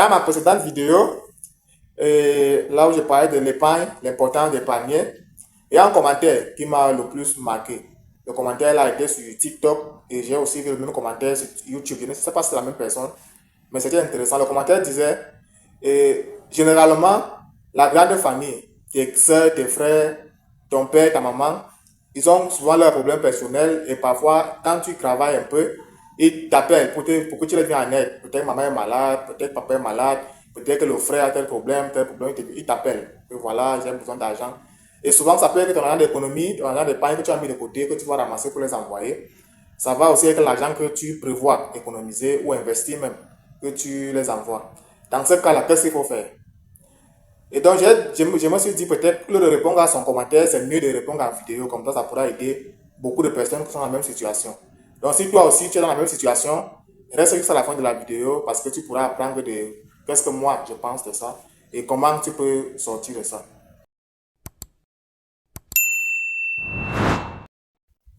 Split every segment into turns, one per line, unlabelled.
Dans ma précédente vidéo, là où je parlais de l'épargne, l'importance d'épargner, il y a un commentaire qui m'a le plus marqué. Le commentaire là était sur TikTok et j'ai aussi vu le même commentaire sur YouTube. Je ne sais pas si c'est la même personne, mais c'était intéressant. Le commentaire disait, généralement, la grande famille, tes soeurs, tes frères, ton père, ta maman, ils ont souvent leurs problèmes personnels et parfois, quand tu travailles un peu, ils t'appellent pour que tu les viennes en aide. Peut-être maman est malade, peut-être papa est malade, peut-être que le frère a tel problème, il t'appelle. Que voilà, j'ai besoin d'argent. Et souvent, ça peut être ton argent d'économie, ton argent d'épargne que tu as mis de côté, que tu vas ramasser pour les envoyer. Ça va aussi avec l'argent que tu prévois économiser ou investir même, que tu les envoies. Dans ce cas-là, qu'est-ce qu'il faut faire? Et donc, je me suis dit peut-être que de répondre à son commentaire, c'est mieux de répondre en vidéo. Comme ça pourra aider beaucoup de personnes qui sont dans la même situation. Donc, si toi aussi tu es dans la même situation, reste jusqu'à la fin de la vidéo parce que tu pourras apprendre de qu'est-ce que moi je pense de ça et comment tu peux sortir de ça.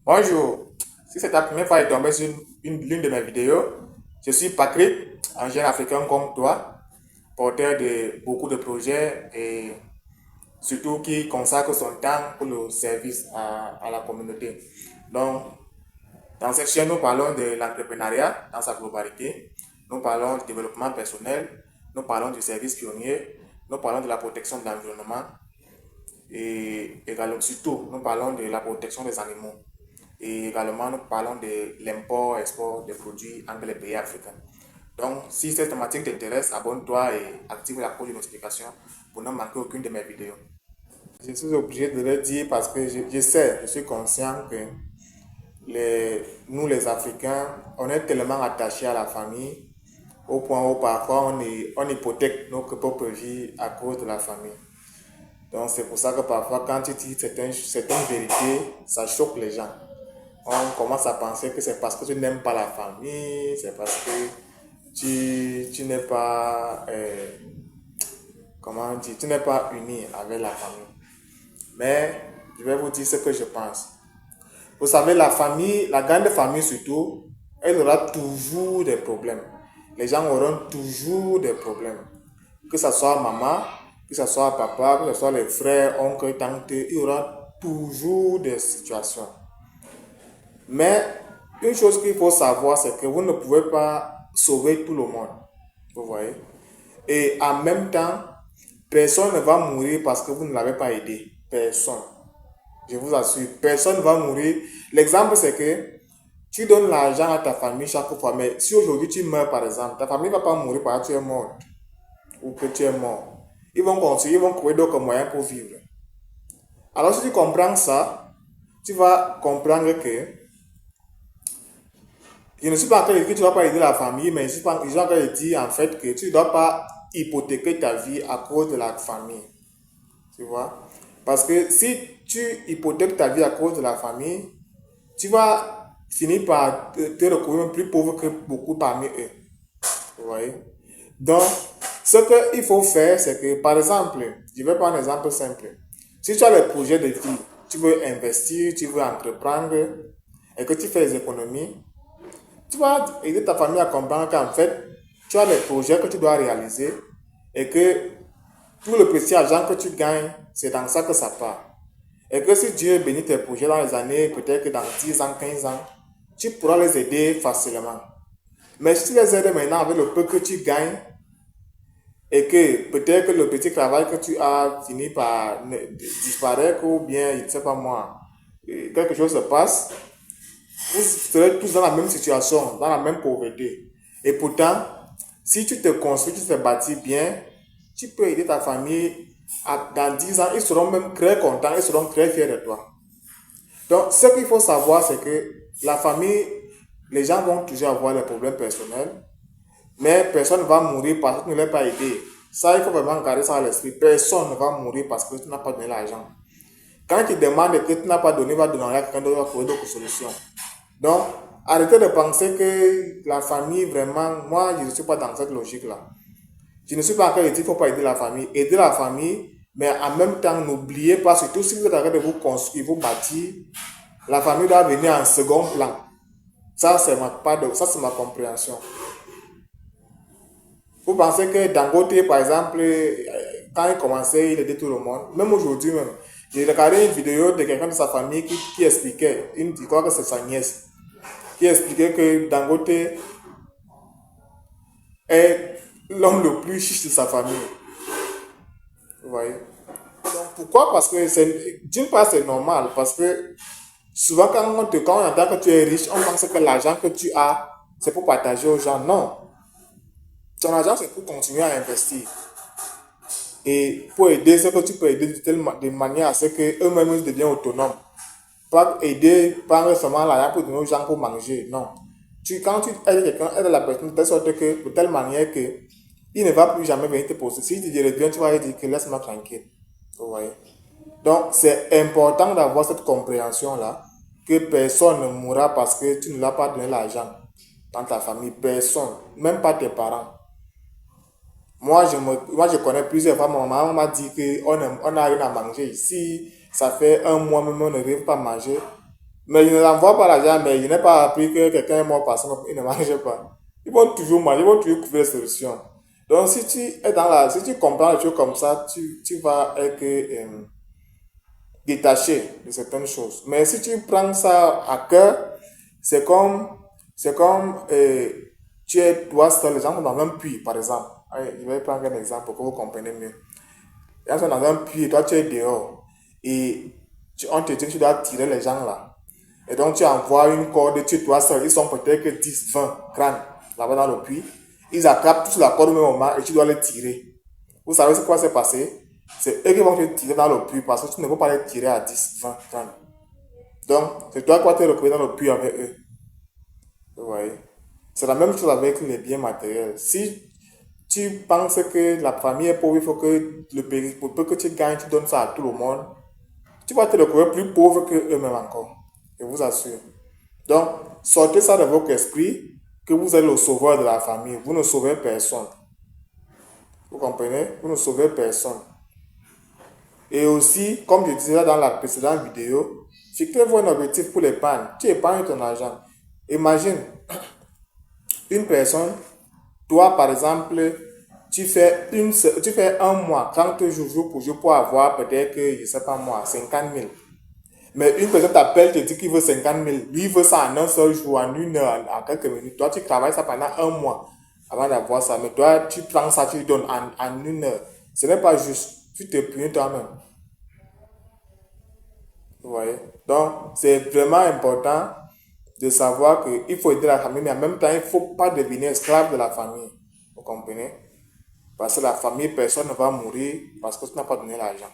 Bonjour, si c'est ta première fois de tomber sur l'une de mes vidéos, je suis Patrick, un jeune africain comme toi, porteur de beaucoup de projets et surtout qui consacre son temps pour le service à la communauté. Donc, dans cette chaîne, nous parlons de l'entrepreneuriat dans sa globalité, nous parlons du développement personnel, nous parlons du service pionnier, nous parlons de la protection de l'environnement et également, surtout, nous parlons de la protection des animaux. Et également, nous parlons de l'import-export des produits entre les pays africains. Donc, si cette thématique t'intéresse, abonne-toi et active la cloche de notification pour ne manquer aucune de mes vidéos. Je suis obligé de le dire parce que je suis conscient que nous les Africains, on est tellement attachés à la famille au point où parfois on hypothèque notre propre vie à cause de la famille. Donc c'est pour ça que parfois quand tu dis certaines vérités, ça choque les gens. On commence à penser que c'est parce que tu n'aimes pas la famille, c'est parce que tu n'es pas, comment dire, tu n'es pas uni avec la famille. Mais je vais vous dire ce que je pense. Vous savez, la famille, la grande famille surtout, elle aura toujours des problèmes. Les gens auront toujours des problèmes. Que ce soit maman, que ce soit papa, que ce soit les frères, oncles, tantes, il y aura toujours des situations. Mais une chose qu'il faut savoir, c'est que vous ne pouvez pas sauver tout le monde. Vous voyez? Et en même temps, personne ne va mourir parce que vous ne l'avez pas aidé. Personne. Je vous assure, personne ne va mourir. L'exemple, c'est que tu donnes l'argent à ta famille chaque fois, mais si aujourd'hui tu meurs, par exemple, ta famille ne va pas mourir parce que tu es mort ou que tu es mort. Ils vont continuer, ils vont trouver d'autres moyens pour vivre. Alors, si tu comprends ça, tu vas comprendre que je ne suis pas en train de dire que tu ne vas pas aider la famille, mais je suis en train de dire en fait que tu ne dois pas hypothéquer ta vie à cause de la famille. Tu vois? Parce que si tu hypothèques ta vie à cause de la famille, tu vas finir par te retrouver plus pauvre que beaucoup parmi eux. Vous voyez? Donc, ce qu'il faut faire, c'est que, par exemple, je vais prendre un exemple simple. Si tu as le projet de vie, tu veux investir, tu veux entreprendre et que tu fais des économies, tu vas aider ta famille à comprendre qu'en fait, tu as des projets que tu dois réaliser et que tout le petit argent que tu gagnes, c'est dans ça que ça part. Et que si Dieu bénit tes projets dans les années, peut-être que dans 10 ans, 15 ans, tu pourras les aider facilement. Mais si tu les aides maintenant avec le peu que tu gagnes, et que peut-être que le petit travail que tu as fini par disparaître ou bien, je ne sais pas moi, quelque chose se passe, vous serez tous dans la même situation, dans la même pauvreté. Et pourtant, si tu te construis, tu te bâtis bien, tu peux aider ta famille. Dans 10 ans, ils seront même très contents, ils seront très fiers de toi. Donc, ce qu'il faut savoir, c'est que la famille, les gens vont toujours avoir des problèmes personnels, mais personne ne va mourir parce que tu ne l'as pas aidé. Ça, il faut vraiment garder ça à l'esprit. Personne ne va mourir parce que tu n'as pas donné l'argent. Quand tu demandes que tu n'as pas donné, va donner à quelqu'un d'autre, va trouver d'autres solutions. Donc, arrêtez de penser que la famille, vraiment, moi, je ne suis pas dans cette logique-là. Je ne suis pas en train de dire qu'il ne faut pas aider la famille. Aider la famille, mais en même temps, n'oubliez pas, surtout si vous êtes en train de vous construire, vous bâtir, la famille doit venir en second plan. Ça, c'est ma compréhension. Vous pensez que Dangote, par exemple, quand il commençait, il aidait tout le monde. Même aujourd'hui même. J'ai regardé une vidéo de quelqu'un de sa famille qui expliquait, je crois que c'est sa nièce, qui expliquait que Dangote est l'homme le plus riche de sa famille. Vous voyez? Donc pourquoi? Parce que d'une part c'est normal, parce que souvent quand on entend que tu es riche, on pense que l'argent que tu as, c'est pour partager aux gens. Non. Ton argent, c'est pour continuer à investir. Et pour aider ce que tu peux aider de manière à ce qu'eux-mêmes deviennent autonomes. Pas aider, pas seulement l'argent pour donner aux gens pour manger. Non. Quand tu aides quelqu'un, aide la personne de telle sorte que, de telle manière que il ne va plus jamais venir te poser. Si tu dis bien, tu vas lui dire que laisse-moi tranquille. Vous voyez? Donc, c'est important d'avoir cette compréhension-là, que personne ne mourra parce que tu ne l'as pas donné l'argent dans ta famille. Personne, même pas tes parents. Moi, je connais plusieurs fois, ma maman m'a dit qu'on n'a rien à manger ici. Ça fait un mois même, on n'arrive pas à manger. Mais je ne l'envoie pas l'argent, mais je n'ai pas appris que quelqu'un est mort parce qu'il ne mangeait pas. Ils vont toujours manger, ils vont toujours trouver des solutions. Donc, si tu comprends les choses comme ça, tu vas être détaché de certaines choses. Mais si tu prends ça à cœur, c'est comme, tu es toi seul, les gens sont dans un puits, par exemple. Allez, je vais prendre un exemple pour que vous compreniez mieux. Les gens sont dans un puits et toi tu es dehors. Et on te dit que tu dois tirer les gens là. Et donc tu envoies une corde, tu es toi seul. Ils sont peut-être que 10, 20 crânes là-bas dans le puits. Ils attrapent tous la corde au même moment et tu dois les tirer. Vous savez ce qui va se passer? C'est eux qui vont te tirer dans le puits parce que tu ne peux pas les tirer à 10, 20, 30. Donc, c'est toi qui vas te retrouver dans le puits avec eux. Vous voyez? C'est la même chose avec les biens matériels. Si tu penses que la famille est pauvre, il faut que pour peu que tu gagnes, tu donnes ça à tout le monde, tu vas te retrouver plus pauvre que eux-mêmes encore. Je vous assure. Donc, sortez ça de votre esprit que vous êtes le sauveur de la famille. Vous ne sauvez personne. Vous comprenez? Vous ne sauvez personne. Et aussi, comme je disais dans la précédente vidéo, fixez-vous un objectif pour l'épargne. Tu épargnes ton argent. Imagine, une personne, toi par exemple, tu fais un mois, 30 jours jour pour jour pour avoir peut-être que, je ne sais pas moi, 50 000. Mais une personne t'appelle, te dit qu'il veut 50 000. Lui, il veut ça en un seul jour, en une heure, en quelques minutes. Toi, tu travailles ça pendant un mois avant d'avoir ça. Mais toi, tu prends ça, tu lui donnes en une heure. Ce n'est pas juste. Tu te punis toi-même. Vous voyez? Donc, c'est vraiment important de savoir qu'il faut aider la famille, mais en même temps, il ne faut pas devenir esclave de la famille. Vous comprenez? Parce que la famille, personne ne va mourir parce que tu n'as pas donné l'argent.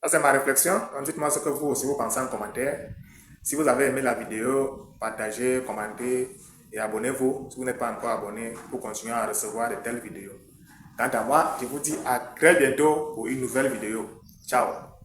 Ça, c'est ma réflexion. Donc, dites-moi ce que vous aussi vous pensez en commentaire. Si vous avez aimé la vidéo, partagez, commentez et abonnez-vous si vous n'êtes pas encore abonné pour continuer à recevoir de telles vidéos. Quant à moi, je vous dis à très bientôt pour une nouvelle vidéo. Ciao!